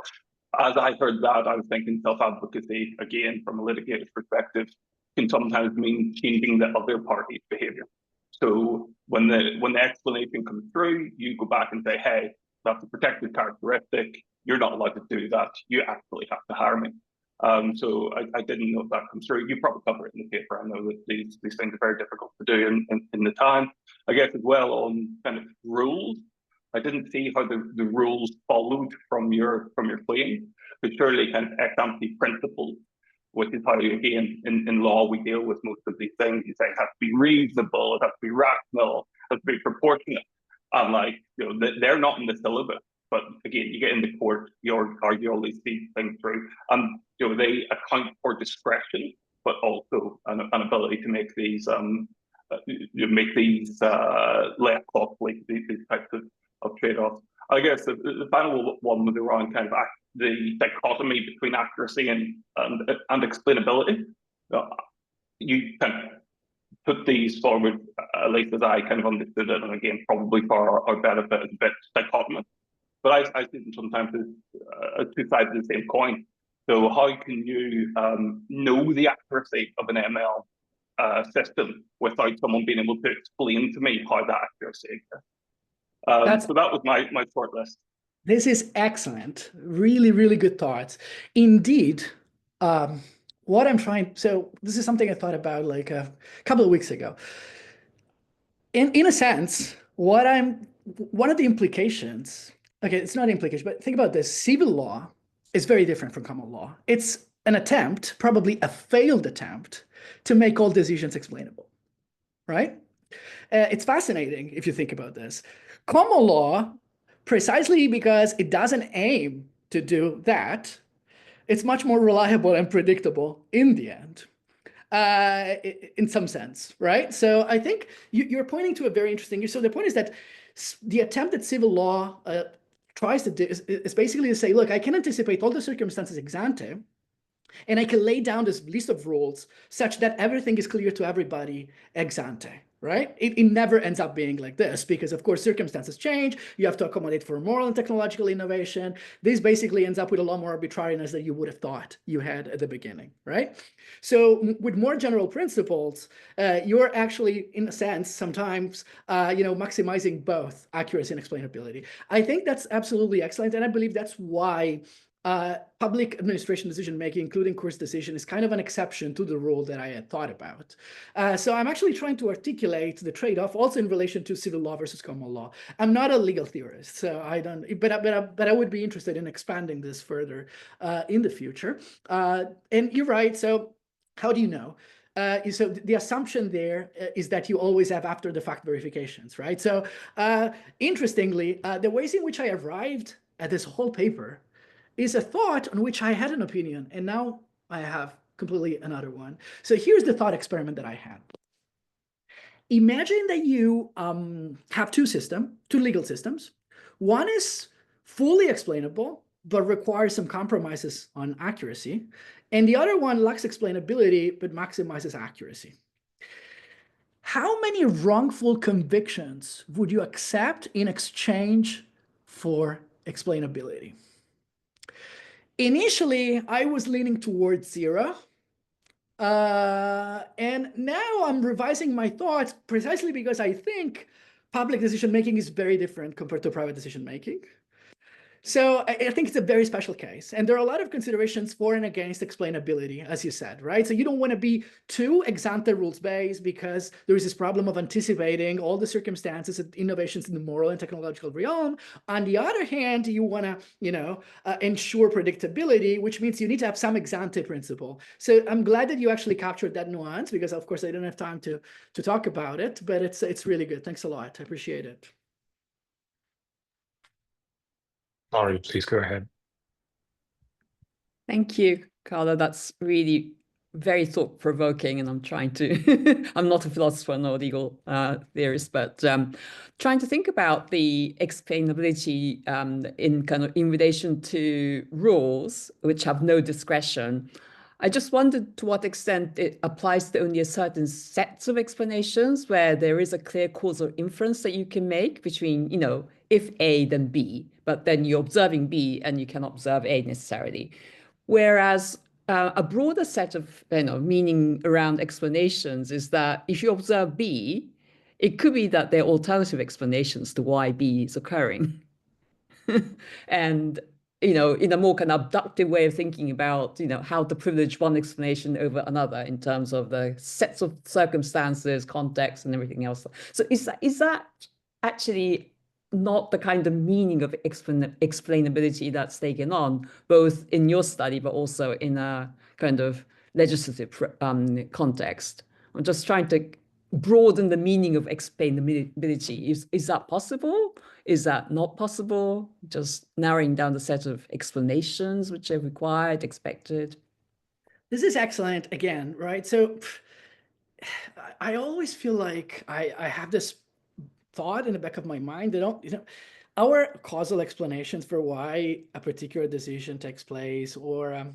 As I heard that, I was thinking self-advocacy, again, from a litigator's perspective, can sometimes mean changing the other party's behavior. So when the explanation comes through, you go back and say, hey, that's a protected characteristic. You're not allowed to do that. You actually have to hire me. So I didn't know if that comes through. You probably cover it in the paper. I know that these things are very difficult to do in the time. I guess as well on kind of rules, I didn't see how the rules followed from your claim, but surely kind of ex-ante principles, which is how, again, in law we deal with most of these things. You say it has to be reasonable, it has to be rational, it has to be proportionate. And like, they're not in the syllabus, but again, you get in the court, you argue all these things through, and they account for discretion, but also an ability to make these less costly, these types of trade-offs. I guess the final one was around kind of the dichotomy between accuracy and explainability. You kind of put these forward, at least as I kind of understood it, and again, probably for our benefit, it's a bit dichotomous. But I see them sometimes as two sides of the same coin. So how can you know the accuracy of an ML system without someone being able to explain to me how that accuracy exists? So that was my short list. This is excellent. Really, really good thoughts. Indeed, what I'm trying, so this is something I thought about like a couple of weeks ago. In a sense, one of the implications, okay, it's not implication, but think about this. Civil law is very different from common law. It's an attempt, probably a failed attempt, to make all decisions explainable, right? It's fascinating if you think about this. Common law, precisely because it doesn't aim to do that, it's much more reliable and predictable in the end, in some sense, right? So I think you're pointing to a very interesting, so the point is that the attempt that civil law tries to do is basically to say, look, I can anticipate all the circumstances ex ante, and I can lay down this list of rules such that everything is clear to everybody ex ante, right? It never ends up being like this because, of course, circumstances change. You have to accommodate for moral and technological innovation. This basically ends up with a lot more arbitrariness than you would have thought you had at the beginning, right? So with more general principles, you're actually, in a sense, sometimes, maximizing both accuracy and explainability. I think that's absolutely excellent, and I believe that's why public administration decision-making, including course decision, is kind of an exception to the rule that I had thought about. So I'm actually trying to articulate the trade-off also in relation to civil law versus common law. I'm not a legal theorist, so I don't, but I would be interested in expanding this further in the future. And you're right, so how do you know? So the assumption there is that you always have after the fact verifications, right? So interestingly, the ways in which I arrived at this whole paper is a thought on which I had an opinion, and now I have completely another one. So here's the thought experiment that I had. Imagine that you have two legal systems. One is fully explainable, but requires some compromises on accuracy. And the other one lacks explainability, but maximizes accuracy. How many wrongful convictions would you accept in exchange for explainability? Initially, I was leaning towards 0. And now I'm revising my thoughts precisely because I think public decision-making is very different compared to private decision-making. So I think it's a very special case. And there are a lot of considerations for and against explainability, as you said, right? So you don't want to be too ex-ante rules-based because there is this problem of anticipating all the circumstances and innovations in the moral and technological realm. On the other hand, you want to, ensure predictability, which means you need to have some ex-ante principle. So I'm glad that you actually captured that nuance because, of course, I don't have time to talk about it, but it's really good. Thanks a lot. I appreciate it. Mari, please go ahead. Thank you, Carlo. That's really very thought-provoking, and I'm trying to, I'm not a philosopher nor legal theorist, but trying to think about the explainability in relation to rules which have no discretion. I just wondered to what extent it applies to only a certain sets of explanations where there is a clear causal inference that you can make between, you know, if A, then B, but then you're observing B and you cannot observe A necessarily. Whereas a broader set of meaning around explanations is that if you observe B, it could be that there are alternative explanations to why B is occurring. And in a more kind of abductive way of thinking about, how to privilege one explanation over another in terms of the sets of circumstances, context, and everything else. So is that actually not the kind of meaning of explainability that's taken on, both in your study, but also in a kind of legislative context? I'm just trying to broaden the meaning of explainability. Is that possible? Is that not possible? Just narrowing down the set of explanations which are required, expected. This is excellent again, right? So I always feel like I have this thought in the back of my mind that our causal explanations for why a particular decision takes place or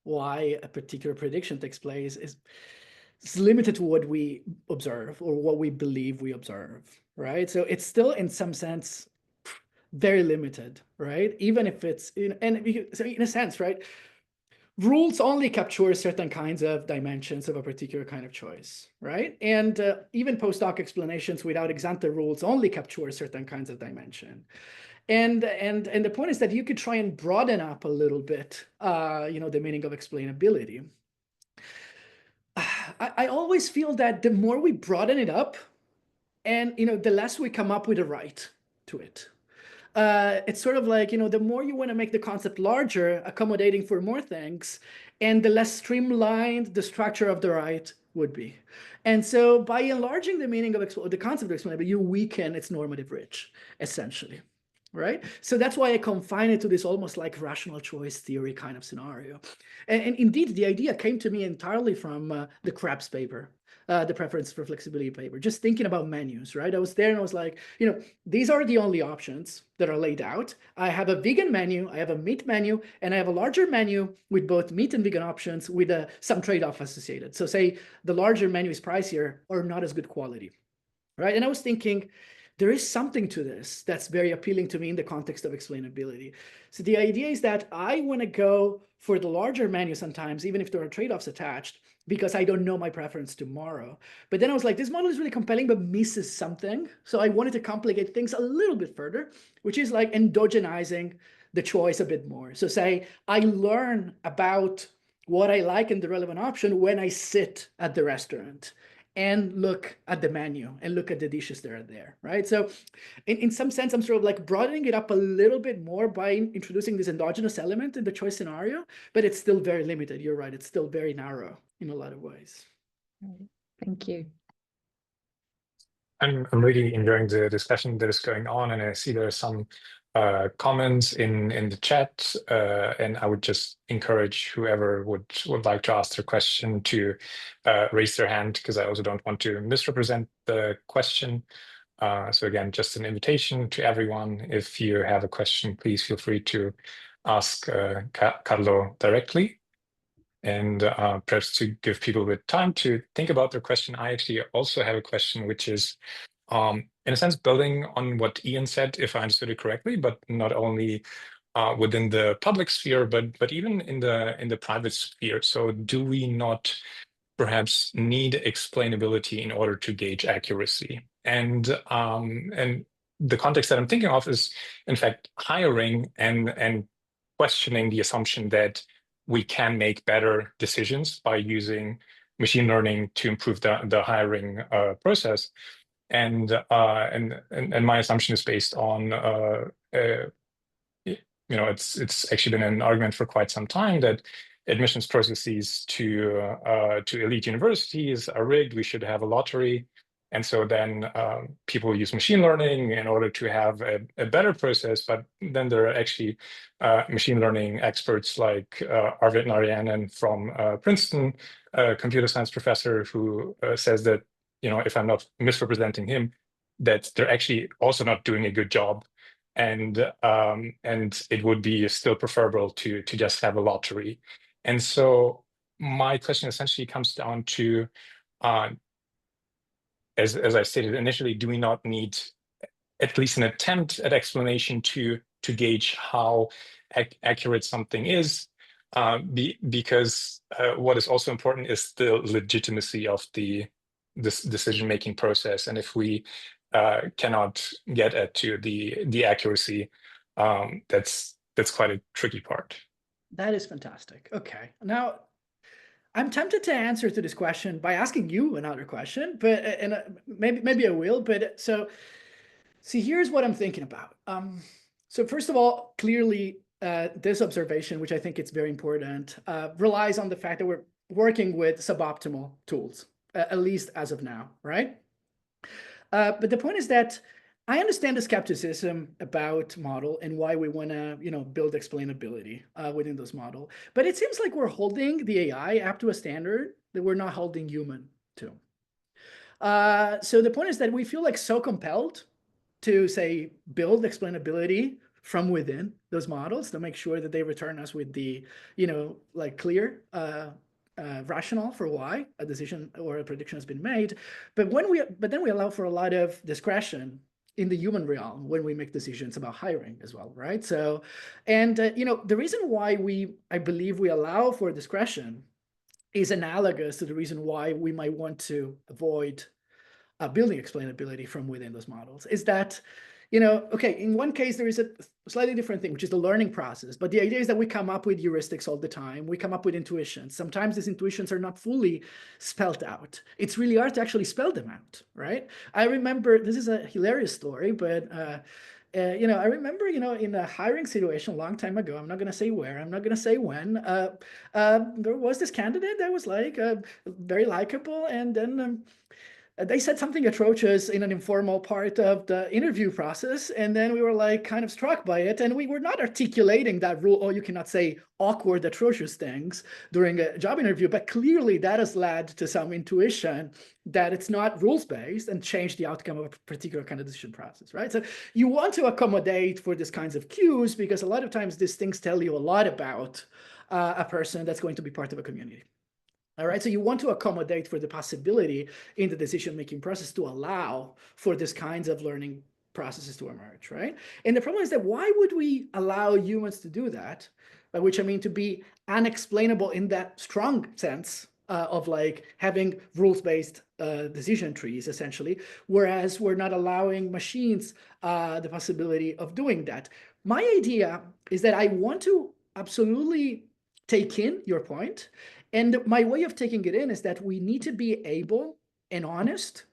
why a particular prediction takes place is limited to what we observe or what we believe we observe, right? So it's still in some sense very limited, right? Even if it's so in a sense, right? Rules only capture certain kinds of dimensions of a particular kind of choice, right? And even post-hoc explanations without ex-ante rules only capture certain kinds of dimension. And the point is that you could try and broaden up a little bit, the meaning of explainability. I always feel that the more we broaden it up, and the less we come up with a right to it. It's sort of like, the more you want to make the concept larger, accommodating for more things, and the less streamlined the structure of the right would be. And so by enlarging the meaning of the concept of explainability, you weaken its normative reach, essentially, right? So that's why I confine it to this almost like rational choice theory kind of scenario. And indeed, the idea came to me entirely from the Krebs paper. The preference for flexibility paper, just thinking about menus, right? I was there and I was like, these are the only options that are laid out. I have a vegan menu, I have a meat menu, and I have a larger menu with both meat and vegan options with some trade-off associated. So say the larger menu is pricier or not as good quality, right? And I was thinking, there is something to this that's very appealing to me in the context of explainability. So the idea is that I want to go for the larger menu sometimes, even if there are trade-offs attached, because I don't know my preference tomorrow. But then I was like, this model is really compelling, but misses something. So I wanted to complicate things a little bit further, which is like endogenizing the choice a bit more. So say I learn about what I like in the relevant option when I sit at the restaurant and look at the menu and look at the dishes that are there, right? So in some sense, I'm sort of like broadening it up a little bit more by introducing this endogenous element in the choice scenario, but it's still very limited. You're right. It's still very narrow in a lot of ways. Thank you. I'm really enjoying the discussion that is going on, and I see there are some comments in the chat, and I would just encourage whoever would like to ask their question to raise their hand, because I also don't want to misrepresent the question. So again, just an invitation to everyone. If you have a question, please feel free to ask Carlo directly. And perhaps to give people with time to think about their question, I actually also have a question, which is, in a sense, building on what Ian said, if I understood it correctly, but not only within the public sphere, but even in the private sphere. So do we not perhaps need explainability in order to gauge accuracy? And the context that I'm thinking of is, in fact, hiring and questioning the assumption that we can make better decisions by using machine learning to improve the hiring process. And my assumption is based on it's actually been an argument for quite some time that admissions processes to elite universities are rigged. We should have a lottery, And so then people use machine learning in order to have a better process, but then there are actually machine learning experts like Arvid Narayanan from Princeton, a computer science professor, who says that, if I'm not misrepresenting him, that they're actually also not doing a good job. And it would be still preferable to just have a lottery. And so my question essentially comes down to, as I stated initially, do we not need at least an attempt at explanation to gauge how accurate something is? Because what is also important is the legitimacy of this decision-making process. And if we cannot get at to the accuracy, that's quite a tricky part. That is fantastic. Okay, now I'm tempted to answer to this question by asking you another question, but maybe I will. But so see, here's what I'm thinking about. So first of all, clearly, this observation, which I think it's very important, relies on the fact that we're working with suboptimal tools, at least as of now, right? But the point is that I understand the skepticism about model and why we want to, build explainability within those model. But it seems like we're holding the AI up to a standard that we're not holding human to. So the point is that we feel like so compelled to, say, build explainability from within those models to make sure that they return us with the, clear rationale for why a decision or a prediction has been made. But then we allow for a lot of discretion in the human realm when we make decisions about hiring as well, right? So, and the reason why I believe we allow for discretion is analogous to the reason why we might want to avoid building explainability from within those models. Is that, okay, in one case there is a slightly different thing, which is the learning process. But the idea is that we come up with heuristics all the time. We come up with intuitions. Sometimes these intuitions are not fully spelled out. It's really hard to actually spell them out, right? I remember, this is a hilarious story, but I remember, in a hiring situation a long time ago, I'm not going to say where, I'm not going to say when, there was this candidate that was like very likable, and then they said something atrocious in an informal part of the interview process, and then we were like kind of struck by it, and we were not articulating that rule, oh, you cannot say awkward, atrocious things during a job interview, but clearly that has led to some intuition that it's not rules-based and changed the outcome of a particular kind of decision process, right? So you want to accommodate for these kinds of cues, because a lot of times these things tell you a lot about a person that's going to be part of a community. All right, so you want to accommodate for the possibility in the decision-making process to allow for these kinds of learning processes to emerge, right? And the problem is that why would we allow humans to do that? By which I mean to be unexplainable in that strong sense of like having rules-based decision trees, essentially, whereas we're not allowing machines the possibility of doing that. My idea is that I want to absolutely take in your point. And my way of taking it in is that we need to be able and honest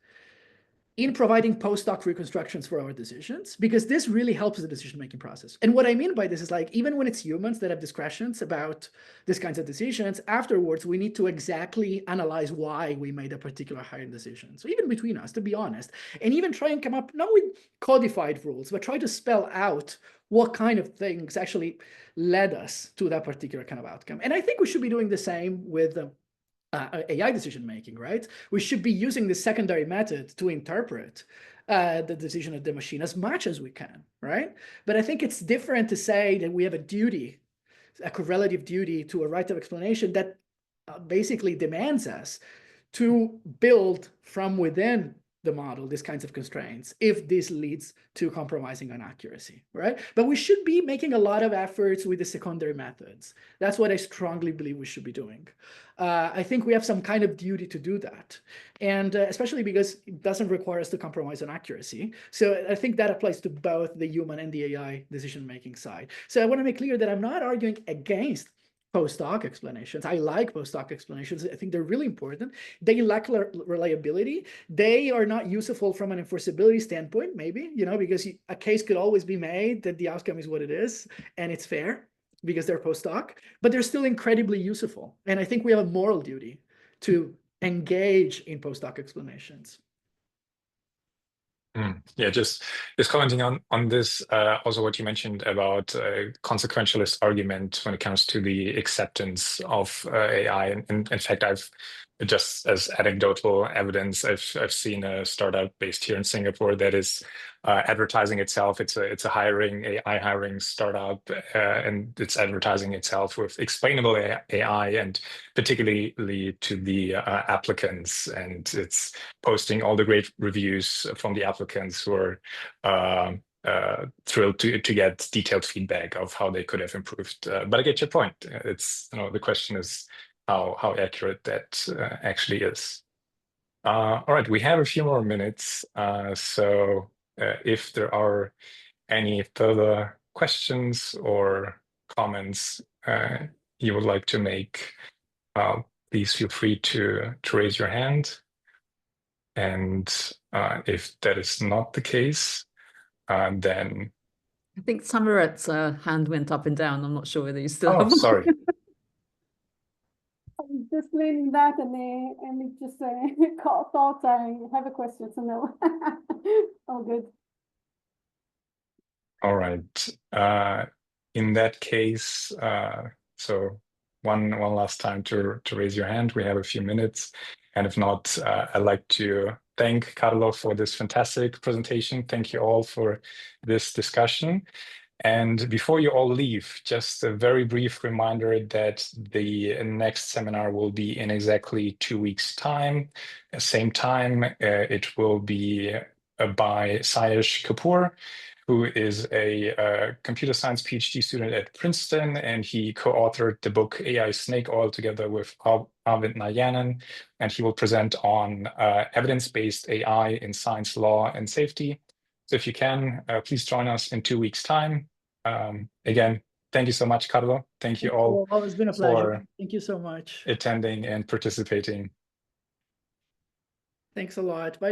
in providing post-hoc reconstructions for our decisions, because this really helps the decision-making process. And what I mean by this is like, even when it's humans that have discretions about these kinds of decisions, afterwards, we need to exactly analyze why we made a particular hiring decision. So even between us, to be honest, and even try and come up, not with codified rules, but try to spell out what kind of things actually led us to that particular kind of outcome. And I think we should be doing the same with AI decision-making, right? We should be using the secondary method to interpret the decision of the machine as much as we can, right? But I think it's different to say that we have a duty, a correlative duty to a right of explanation that basically demands us to build from within the model these kinds of constraints if this leads to compromising on accuracy, right? But we should be making a lot of efforts with the secondary methods. That's what I strongly believe we should be doing. I think we have some kind of duty to do that, and especially because it doesn't require us to compromise on accuracy. So I think that applies to both the human and the AI decision-making side. So I want to make clear that I'm not arguing against post-hoc explanations. I like post-hoc explanations. I think they're really important. They lack reliability. They are not useful from an enforceability standpoint, maybe, because a case could always be made that the outcome is what it is and it's fair because they're post-hoc, but they're still incredibly useful. And I think we have a moral duty to engage in post-hoc explanations. Yeah, just commenting on this, also what you mentioned about consequentialist argument when it comes to the acceptance of AI. And in fact, I've just as anecdotal evidence, I've seen a startup based here in Singapore that is advertising itself. It's a hiring AI hiring startup, and it's advertising itself with explainable AI, and particularly to the applicants, and it's posting all the great reviews from the applicants who are thrilled to get detailed feedback of how they could have improved. But I get your point. It's, the question is how accurate that actually is. All right, we have a few more minutes. So if there are any further questions or comments you would like to make, please feel free to raise your hand. And if that is not the case, then I think Samarat's hand went up and down. I'm not sure whether you still oh, have. sorry. I'm just reading that, and it just thought I have a question, so no. All good. All right. In that case, so one last time to raise your hand. We have a few minutes, and if not, I'd like to thank Carlo for this fantastic presentation. Thank you all for this discussion. And before you all leave, just a very brief reminder that the next seminar will be in exactly 2 weeks' time. Same time, it will be by Sayesh Kapoor, who is a computer science PhD student at Princeton, and he co-authored the book AI Snake Oil together with Arvind Nayanan, and he will present on evidence-based AI in science, law, and safety. So if you can, please join us in 2 weeks' time. Again, thank you so much, Carlo. Thank you all. It's been a pleasure. Thank you so much. Attending and participating. Thanks a lot. Bye.